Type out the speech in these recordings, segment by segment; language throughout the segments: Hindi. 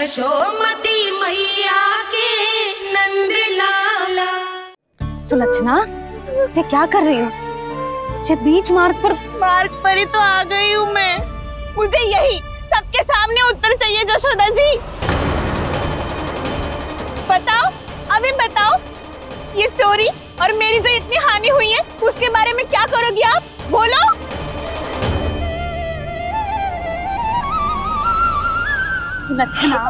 यशोमती मैया के नंद लाला। सुलक्षणा, ये क्या कर रही हो? ये बीच मार्ग पर ही तो आ गई हूँ मैं। मुझे यही सबके सामने उत्तर चाहिए जशोदा जी। बताओ, अभी बताओ, ये चोरी और मेरी जो इतनी हानि हुई है उसके बारे में क्या करोगी आप? बोलो। सुलक्षणा,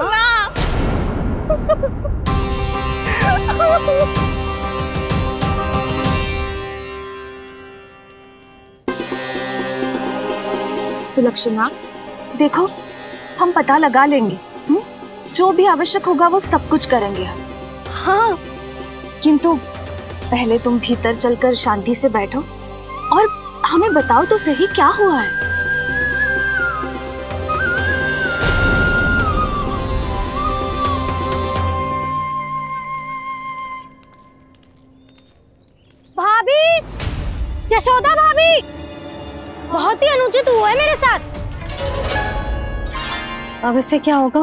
सुलक्षणा, देखो हम पता लगा लेंगे, जो भी आवश्यक होगा वो सब कुछ करेंगे हम। हाँ, किंतु पहले तुम भीतर चलकर शांति से बैठो और हमें बताओ तो सही क्या हुआ है। भाभी, यशोदा भाभी, बहुत ही अनुचित हुआ है मेरे साथ। अब इससे क्या होगा?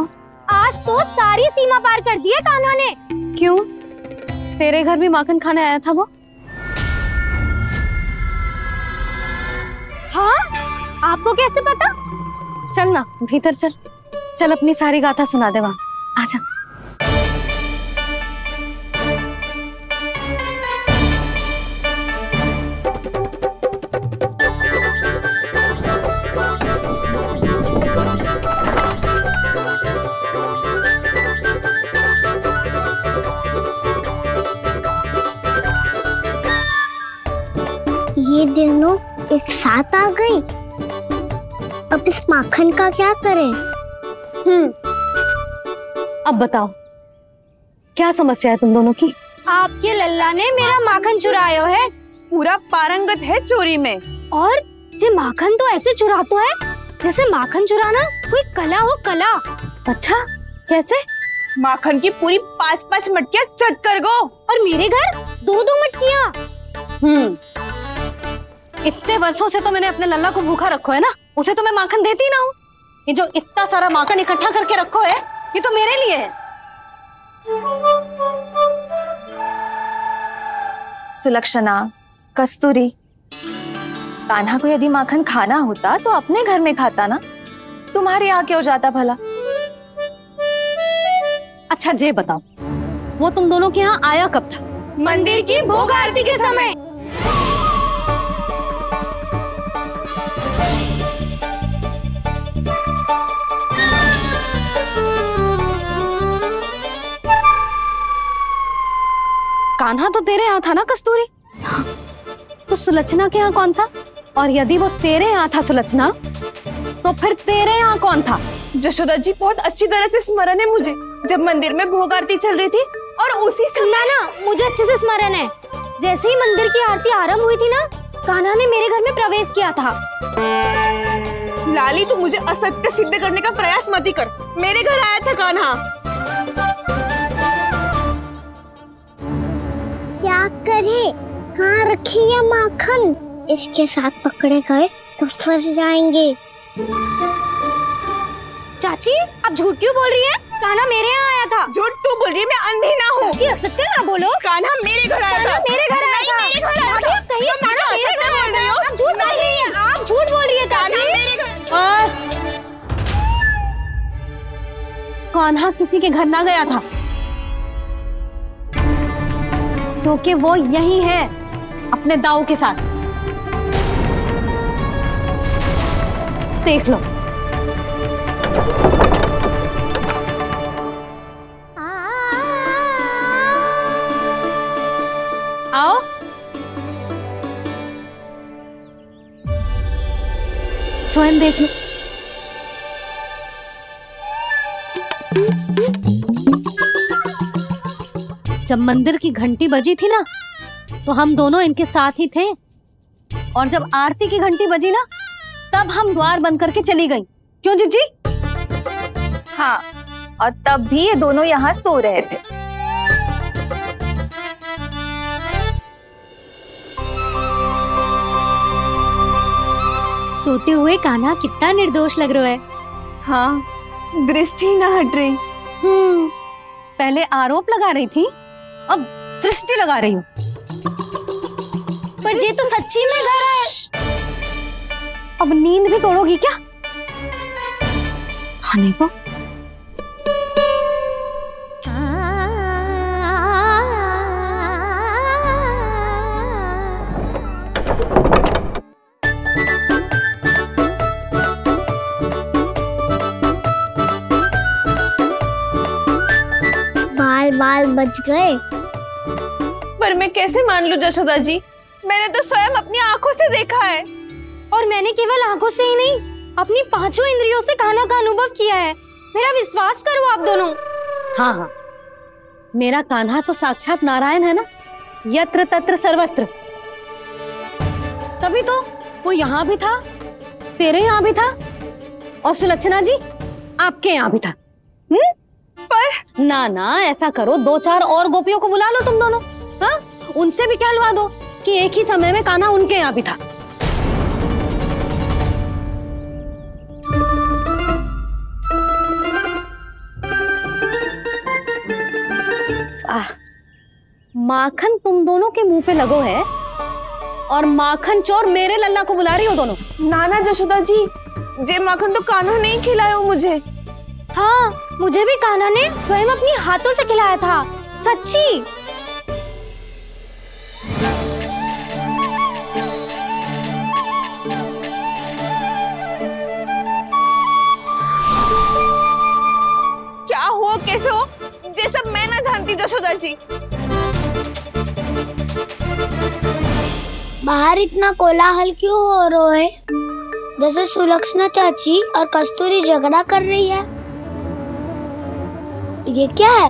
आज तो सारी सीमा पार कर दी है कान्हा ने। क्यों? तेरे घर भी माखन खाने आया था वो? हाँ, आपको कैसे पता? चल ना भीतर चल, चल अपनी सारी गाथा सुना दे वहां। आजा। ये दोनों एक साथ आ गई। अब इस माखन का क्या करें? अब बताओ क्या समस्या है तुम दोनों की? आपके लल्ला ने मेरा माखन चुराया है। पूरा पारंगत है चोरी में। और ये माखन तो ऐसे चुराता है जैसे माखन चुराना कोई कला हो, कला। अच्छा, कैसे? माखन की पूरी 5-5 मटकियां चट कर गो। और मेरे घर 2-2 मटकियां। इतने वर्षों से तो मैंने अपने लल्ला को भूखा रखो है ना, उसे तो मैं माखन देती ना हूँ। ये जो इतना सारा माखन इकट्ठा करके रखो है, ये तो मेरे लिए है। सुलक्षणा, कस्तूरी, कान्हा को यदि माखन खाना होता तो अपने घर में खाता ना, तुम्हारे यहाँ क्यों जाता भला? अच्छा ये बताओ, वो तुम दोनों के यहाँ आया कब था? मंदिर की भोग आरती के समय। कान्हा तो तेरे यहाँ था ना कस्तूरी? तो सुलक्षणा के यहाँ कौन था? और यदि वो तेरे यहाँ था सुलक्षणा, तो फिर तेरे यहाँ कौन था? जशोदा जी, बहुत अच्छी तरह से स्मरण है मुझे, जब मंदिर में भोग आरती चल रही थी और उसी समय ना, मुझे अच्छे से स्मरण है। जैसे ही मंदिर की आरती आरंभ हुई थी ना, कान्हा ने मेरे घर में प्रवेश किया था। लाली, तू मुझे असत्य सिद्ध करने का प्रयास मत ही कर। मेरे घर आया था कान्हा। क्या करे? कहाँ रखी है माखन? इसके साथ पकड़े गए तो फंस जाएंगे। चाची, आप झूठ क्यों बोल रही हैं? कान्हा मेरे यहाँ आया था। झूठ तू बोल रही है? मैं अंधी ना हूँ। चाची, असत्य ना बोलो। कान्हा मेरे घर आया था। मेरे घर आया था। मेरे घर आया था। कहिए कान्हा मेरे घर आया था। आप झूठ बोल रही हैं। आप झूठ बोल रही है चाची। बस, कान्हा किसी के घर ना गया था, क्योंकि वो यही है अपने दाऊ के साथ। देख लो। आओ। स्वयं देख लो। जब मंदिर की घंटी बजी थी ना, तो हम दोनों इनके साथ ही थे, और जब आरती की घंटी बजी ना, तब हम द्वार बंद करके चली गई। क्यों जीजी? हाँ, और तब भी ये दोनों यहाँ सो रहे थे। सोते हुए कान्हा कितना निर्दोष लग रहा है। हाँ, दृष्टि न हट रही, पहले आरोप लगा रही थी, अब दृष्टि लगा रही हूँ। पर ये तो सच्ची में घर है। अब नींद भी तोड़ोगी क्या? आने को बाल बच गए। पर मैं कैसे मान लूं जशोदा जी, मैंने तो स्वयं अपनी आंखों से देखा है। और मैंने केवल आंखों से ही नहीं, अपनी पांचों इंद्रियों से कान्हा का अनुभव किया है। मेरा विश्वास करो आप दोनों। हाँ हाँ, मेरा कान्हा तो साक्षात नारायण है ना, यत्र तत्र सर्वत्र। तभी तो वो यहाँ भी था, तेरे यहाँ भी था, और सुलक्षणा जी आपके यहाँ भी था। पर ना ना, ऐसा करो, 2-4 और गोपियों को बुला लो तुम दोनों। हाँ, उनसे भी कहलवा दो कि एक ही समय में कान्हा उनके यहाँ भी था। माखन तुम दोनों के मुंह पे लगो है, और माखन चोर मेरे लल्ला को बुला रही हो दोनों। नाना जशोदा जी, जे माखन तो कान्हा नहीं खिलाया मुझे। हाँ, मुझे भी कान्हा ने स्वयं अपनी हाथों से खिलाया था, सच्ची। क्या हो, कैसे हो, ये सब मैं ना जानती जशोदा जी। बाहर इतना कोलाहल क्यों हो रहा है? जैसे सुलक्षणा चाची और कस्तूरी झगड़ा कर रही है। ये क्या है?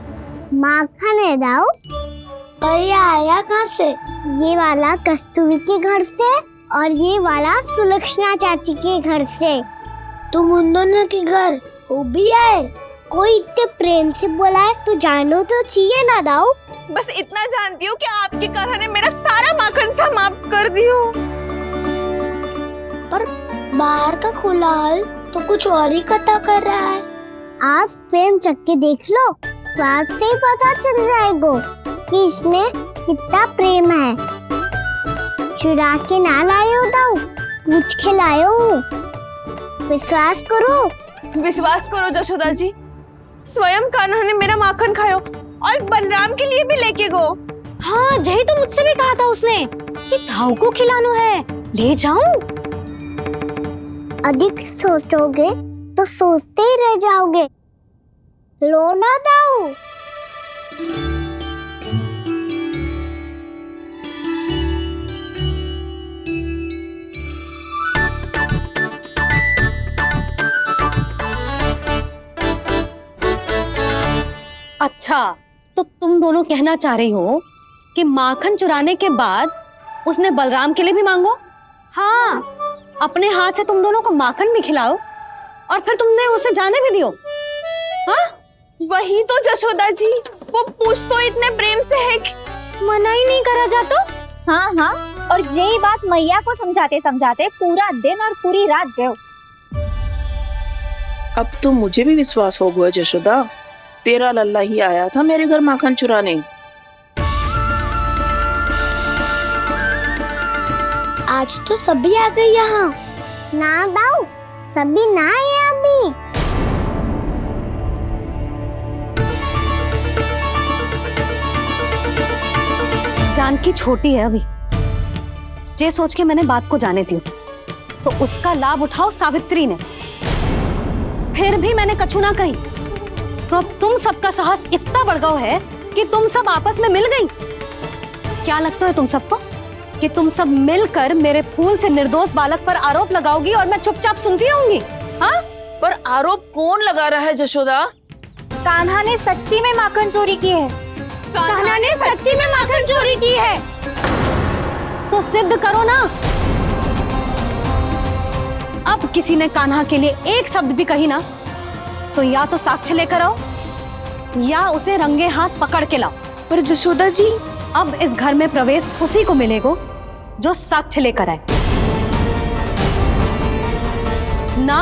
माखन है दाऊ। और ये आया कहाँ से? ये वाला कस्तूरी के घर से और ये वाला सुलक्षणा चाची के घर से। तुम उन दोनों के घर हो भी आए? कोई इतने प्रेम से बोला है तो जानो तो चाहिए ना दाऊ। बस इतना जानती हूँ कि आपकी कान्हा ने मेरा सारा माखन समाप्त कर दियो। पर बाहर का कोलाहल तो कुछ और ही कथा कर रहा है। आप फिल्म चख के देख लो तो आपसे ही पता चल जाएगा कि इसमें कितना प्रेम है। चुरा के ना लाए हो दाऊ, पूछ के लाए हो। विश्वास करो जशोदा जी, स्वयं कान्हा ने मेरा माखन खायो और बलराम के लिए भी लेके गो। हाँ, जही तो मुझसे भी कहा था उसने कि दाऊ को खिलाना है, ले जाऊं। अधिक सोचोगे तो सोचते ही रह जाओगे। लो ना दाऊ। अच्छा, तो तुम दोनों कहना चाह रही हो कि माखन चुराने के बाद उसने बलराम के लिए भी मांगो? हाँ, अपने हाथ से तुम दोनों को माखन भी खिलाओ और फिर तुमने उसे जाने भी दियो। हाँ, वही तो जशोदा जी, वो पूछ तो इतने प्रेम से है कि मना ही नहीं करा जाता। हाँ हाँ, और यही बात मैया को समझाते समझाते पूरा दिन और पूरी रात गए। अब तो मुझे भी विश्वास हो गया जशोदा, तेरा लल्ला ही आया था मेरे घर माखन चुराने। आज तो सभी आ गए यहाँ। ना दाऊ, सभी ना आए अभी। जानकी छोटी है अभी, ये सोच के मैंने बात को जाने दी, तो उसका लाभ उठाओ सावित्री ने। फिर भी मैंने कछु ना कही, तो अब तुम सबका साहस इतना बढ़ गया है कि तुम सब आपस में मिल गई। क्या लगता है तुम सबको कि तुम सब मिलकर मेरे फूल से निर्दोष बालक पर आरोप लगाओगी और मैं चुपचाप सुनती रहूंगी? हाँ? पर आरोप कौन लगा रहा है जशोदा? कान्हा ने सच्ची में माखन चोरी की है। कान्हा ने सच्ची में माखन चोरी की है। तो सिद्ध करो ना। अब किसी ने कान्हा के लिए एक शब्द भी कही ना, तो या तो साक्ष्य लेकर आओ या उसे रंगे हाथ पकड़ के लाओ। पर जशोदा जी, अब इस घर में प्रवेश उसी को मिलेगा जो साक्ष्य लेकर आए। ना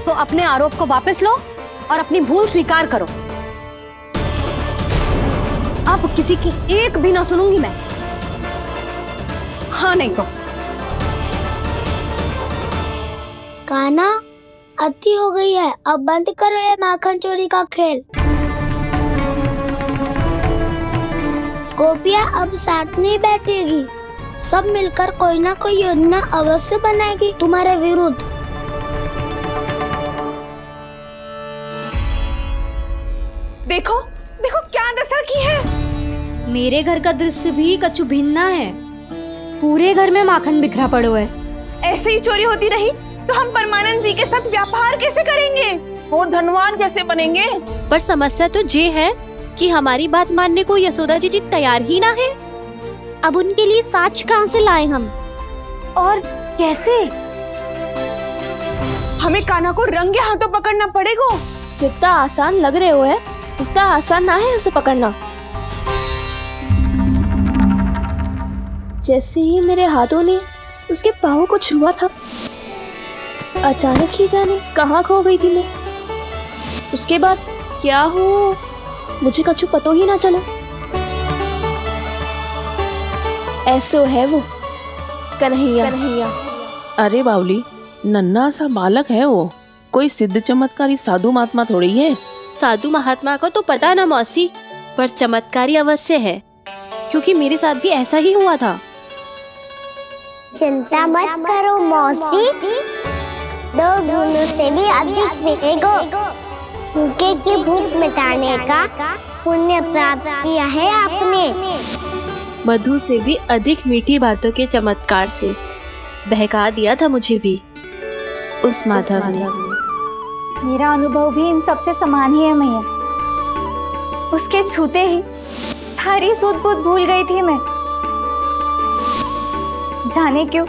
तो अपने आरोप को वापस लो और अपनी भूल स्वीकार करो। अब किसी की एक भी ना सुनूंगी मैं। हाँ नहीं तो कान्हा, अति हो गई है, अब बंद करो ये माखन चोरी का खेल। गोपिया अब साथ नहीं बैठेगी, सब मिलकर कोई ना कोई योजना अवश्य बनाएगी तुम्हारे विरुद्ध। देखो देखो क्या दशा की है। मेरे घर का दृश्य भी कछु भिन्न है। पूरे घर में माखन बिखरा पड़ो है। ऐसे ही चोरी होती रही तो हम परमानंद जी के साथ व्यापार कैसे करेंगे और धनवान कैसे बनेंगे? पर समस्या तो ये है कि हमारी बात मानने को यशोदा जी तैयार ही ना है। अब उनके लिए साक्ष्य कहाँ से लाएं हम? और कैसे? हमें कान्हा को रंगे हाथों पकड़ना पड़ेगा। जितना आसान लग रहे हो है उतना आसान ना है उसे पकड़ना। जैसे ही मेरे हाथों ने उसके पाँव को छुआ था, अचानक ही जाने कहाँ खो गई थी मैं। उसके बाद क्या हो मुझे कछु पतो ही ना चला। ऐसो है वो कन्हैया। अरे बावली, नन्हा सा बालक है वो, कोई सिद्ध चमत्कारी साधु महात्मा थोड़ी है। साधु महात्मा को तो पता ना मौसी, पर चमत्कारी अवश्य है, क्योंकि मेरे साथ भी ऐसा ही हुआ था। चिंता मत करो मौसी, 2 गुणों से भी अधिक मिलेगा। भूखे की भूख मिटाने का पुण्य प्राप्त किया है आपने। मधु से भी अधिक मीठी बातों के चमत्कार से बहका दिया था मुझे भी उस माधव ने। मेरा अनुभव भी इन सबसे समान ही है मैया। उसके छूते ही सारी सूध बूध भूल गई थी मैं। जाने क्यों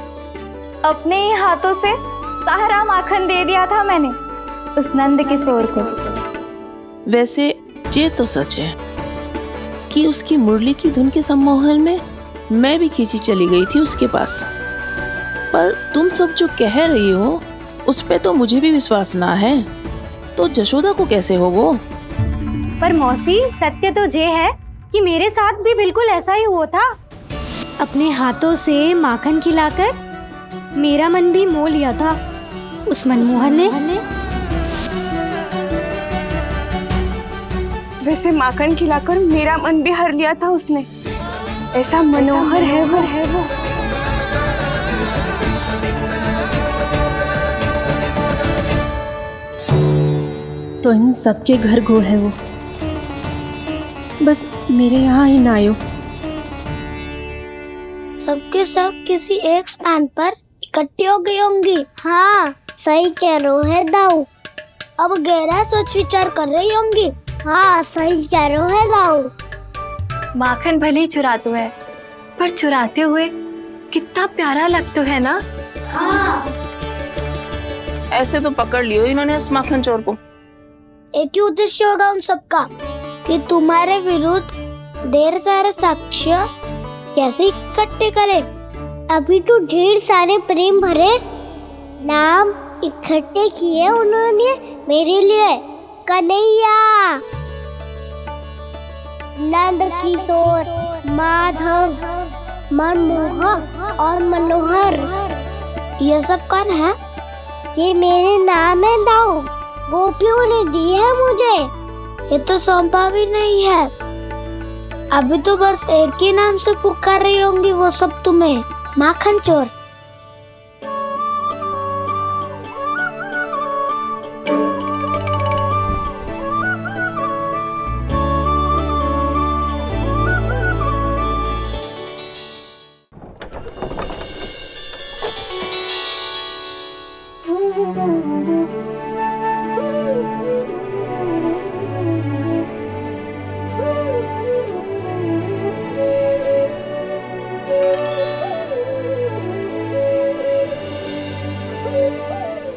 अपने ही हाथों से सारा माखन दे दिया था मैंने उस नंद किशोर को। वैसे ये तो सच है कि उसकी मुरली की धुन के सम्मोहन में मैं भी खींची चली गई थी उसके पास। पर तुम सब जो कह रही हो उस पे तो मुझे भी विश्वास ना है, तो जशोदा को कैसे होगो? पर मौसी, सत्य तो ये है कि मेरे साथ भी बिल्कुल ऐसा ही हुआ था। अपने हाथों से माखन खिलाकर मेरा मन भी मोह लिया था उस मनमोहन ने। वैसे माखन खिलाकर मेरा मन भी हर लिया था उसने। ऐसा मनोहर है वो। तो इन सबके घर गो है वो, बस मेरे यहाँ ही ना आयो। सबके सब किसी एक स्थान पर इकट्ठी हो गई होंगी। हाँ, सही कह रहे है दाऊ। अब गहरा सोच विचार कर रही होंगी। हाँ, सही कह रहे है दाऊ। माखन भले ही चुराते है, पर चुराते हुए कितना प्यारा लगता है ना। हाँ। ऐसे तो पकड़ लियो इन्होंने उस माखन चोर को। एक ही उद्देश्य होगा उन सबका कि तुम्हारे विरुद्ध ढेर सारे साक्ष्य कैसे इकट्ठे करे। अभी तो ढेर सारे प्रेम भरे नाम इकट्ठे किए उन्होंने मेरे लिए। कन्हैया, नंद किशोर, माधव, मनमोहक और मनोहर, ये सब कौन है? ये मेरे नाम है दाऊ। गोपियों ने दी है मुझे, ये तो सौंपा भी नहीं है। अभी तो बस एक ही नाम से पुकार रही होंगी वो सब तुम्हें, माखन चोर।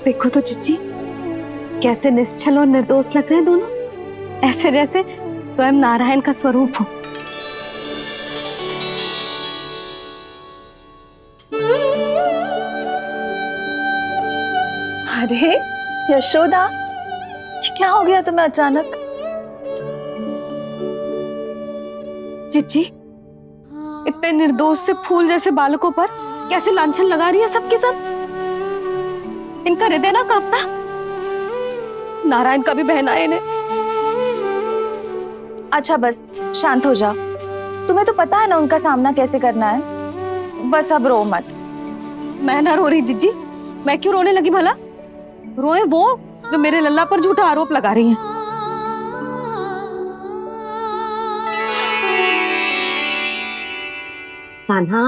देखो तो चिच्ची, कैसे निश्चल और निर्दोष लग रहे हैं दोनों, ऐसे जैसे स्वयं नारायण का स्वरूप हो। अरे यशोदा, ये क्या हो गया तुम्हें अचानक? चिच्ची, इतने निर्दोष से फूल जैसे बालकों पर कैसे लांछन लगा रही है सबके सब। इनका हृदय ना कांपता? नारायण का भी बहना है इन्हें। अच्छा बस शांत हो जाओ, तुम्हें तो पता है ना उनका सामना कैसे करना है। बस अब रो मत। मैं ना रो रही जिज्जी, मैं क्यों रोने लगी भला? रोए वो जो मेरे लल्ला पर झूठा आरोप लगा रही है। कान्हा,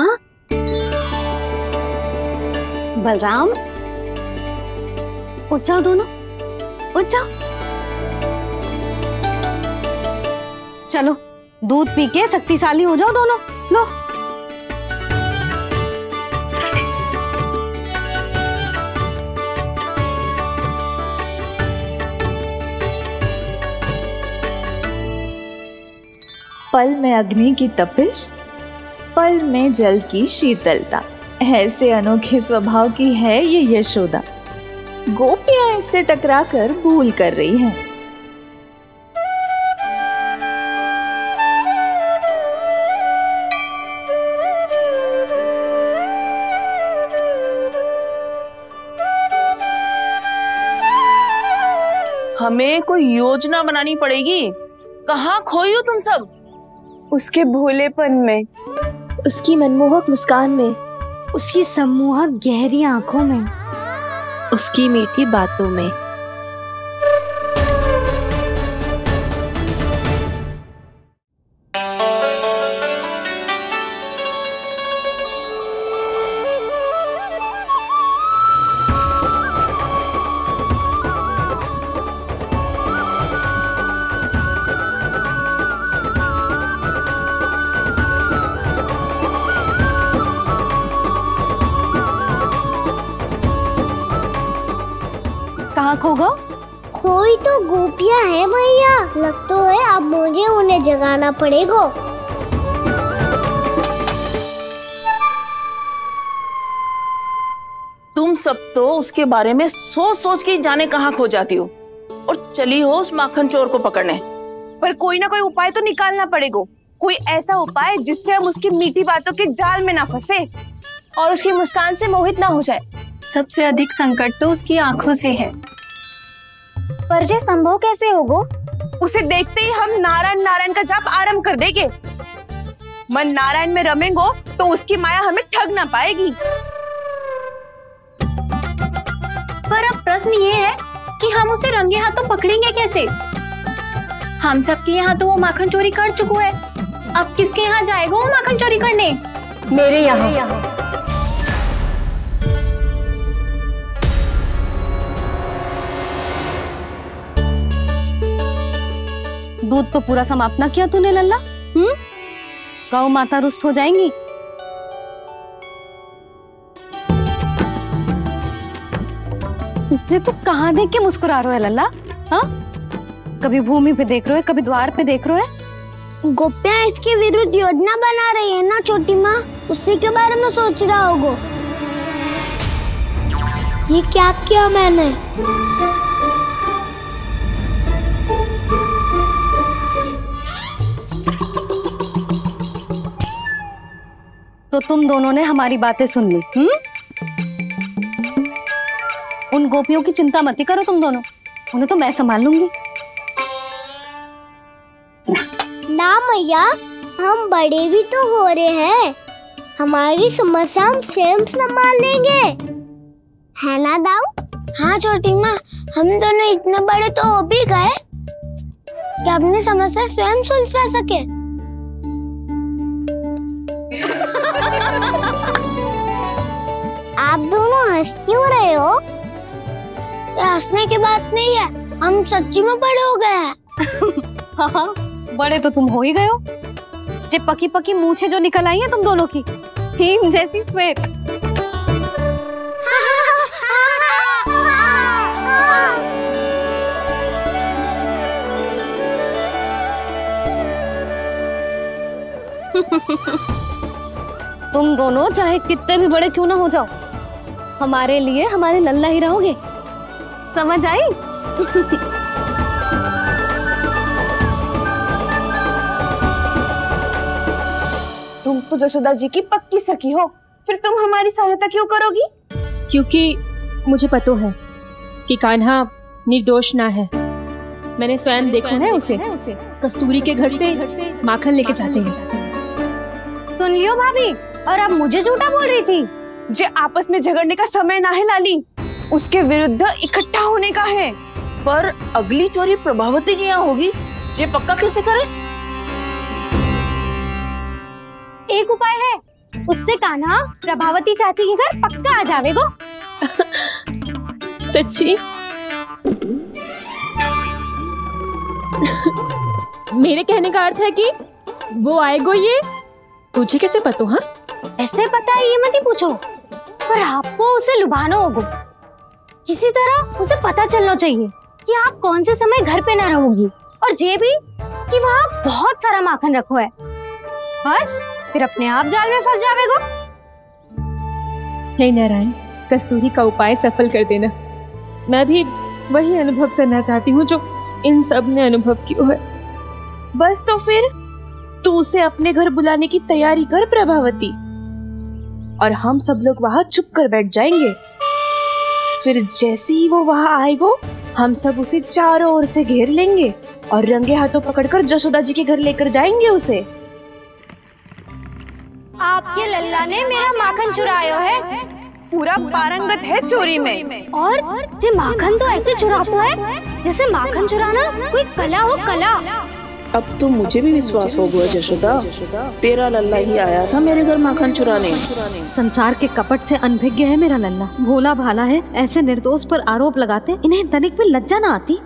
बलराम, उठ जाओ दोनों, उठ जाओ। चलो दूध पी के शक्तिशाली हो जाओ दोनों। लो। पल में अग्नि की तपिश, पल में जल की शीतलता, ऐसे अनोखे स्वभाव की है ये यशोदा। गोपियां इससे टकराकर भूल कर रही हैं। हमें कोई योजना बनानी पड़ेगी। कहाँ खोई हो तुम सब? उसके भोलेपन में, उसकी मनमोहक मुस्कान में, उसकी सम्मोहक गहरी आंखों में, उसकी मीठी बातों में। कहाँ खो गो? खोई तो गोपियां हैं भैया, लगता है अब मुझे उन्हें जगाना पड़ेगा। तुम सब तो उसके बारे में सोच सोच के जाने कहाँ खो जाती हो और चली हो उस माखन चोर को पकड़ने। पर कोई ना कोई उपाय तो निकालना पड़ेगा। कोई ऐसा उपाय जिससे हम उसकी मीठी बातों के जाल में ना फंसे और उसकी मुस्कान से मोहित ना हो जाए। सबसे अधिक संकट तो उसकी आंखों से है। पर ये संभव कैसे होगा? उसे देखते ही हम नारायण नारायण का जाप आरंभ कर देंगे। मन नारायण में रमेंगो तो उसकी माया हमें ठग ना पाएगी। पर अब प्रश्न ये है कि हम उसे रंगे हाथों पकड़ेंगे कैसे? हम सबके यहाँ तो वो माखन चोरी कर चुका है। अब किसके यहाँ जाएगा वो माखन चोरी करने? मेरे यहाँ। दूध तो पूरा समाप्त ना किया तूने लल्ला? गौ माता रुष्ट हो जाएंगी। जे तू कहाँ देख के मुस्कुरा रहे हो लल्ला? हाँ, कभी भूमि पे देख रहे हो, कभी द्वार पे देख रहे हो। गोपियां इसके विरुद्ध योजना बना रही है ना छोटी माँ, उसी के बारे में सोच रहा होगा। ये क्या किया मैंने? तो तुम दोनों ने हमारी बातें सुन ली। उन गोपियों की चिंता मत करो तुम दोनों, उन्हें तो मैं संभाल लूंगी। ना मैया, हम बड़े भी तो हो रहे हैं, हमारी समस्या हम स्वयं संभाल लेंगे, है ना दाऊ? हाँ छोटी माँ, हम दोनों इतने बड़े तो हो भी गए कि अपनी समस्या स्वयं सुलझा सके। आप दोनों हंस क्यों रहे हो? ये हंसने की बात नहीं है, हम सच्ची में बड़े हो गए हैं। हाँ, बड़े तो तुम हो ही गए हो। जे पकी पकी मूछें जो निकल आई हैं तुम दोनों की, हिम जैसी श्वेत। तुम दोनों चाहे कितने भी बड़े क्यों ना हो जाओ, हमारे लिए हमारे लल्ला ही रहोगे, समझ आई? तो जसोदा जी की पक्की सखी हो, फिर तुम हमारी सहायता क्यों करोगी? क्योंकि मुझे पता है कि कान्हा निर्दोष ना है। मैंने स्वयं देखा है उसे कस्तूरी के घर से माखन लेके जाते हैं। सुन लियो भाभी, और अब मुझे झूठा बोल रही थी। जे आपस में झगड़ने का समय ना है लाली, उसके विरुद्ध इकट्ठा होने का है। पर अगली चोरी प्रभावती की यहाँ होगी, जे पक्का कैसे करे? एक उपाय है, उससे कान्हा प्रभावती चाची के घर पक्का आ जावेगो। सच्ची? मेरे कहने का अर्थ है कि वो आएगो, ये तुझे कैसे पता? हाँ, ऐसे पता है ये मत ही पूछो, पर आपको उसे लुभाना होगा। किसी तरह उसे पता चलना चाहिए कि आप कौन से समय घर पे ना रहोगी, और ये भी कि वहाँ बहुत सारा माखन रखो है। बस फिर अपने आप जाल में फंस जावेगो। हे नारायण, कस्तूरी का उपाय सफल कर देना। मैं भी वही अनुभव करना चाहती हूँ जो इन सब ने अनुभव किया है। बस तो फिर तू उसे अपने घर बुलाने की तैयारी कर प्रभावती, और हम सब लोग वहाँ चुप कर बैठ जाएंगे। फिर जैसे ही वो वहाँ आएगो, हम सब उसे चारों ओर से घेर लेंगे और रंगे हाथों पकड़कर जसोदा जी के घर लेकर जाएंगे उसे। आपके लल्ला ने मेरा माखन चुरायो है, पूरा पारंगत है चोरी में। और जे माखन तो ऐसे चुराता है जैसे माखन चुराना कोई कला हो, कला। अब तो मुझे भी विश्वास हो गया जशोदा, तेरा लल्ला ही आया था मेरे घर माखन चुराने। संसार के कपट से अनभिज्ञ है मेरा लल्ला, भोला भाला है। ऐसे निर्दोष पर आरोप लगाते इन्हें तनिक भी लज्जा ना आती।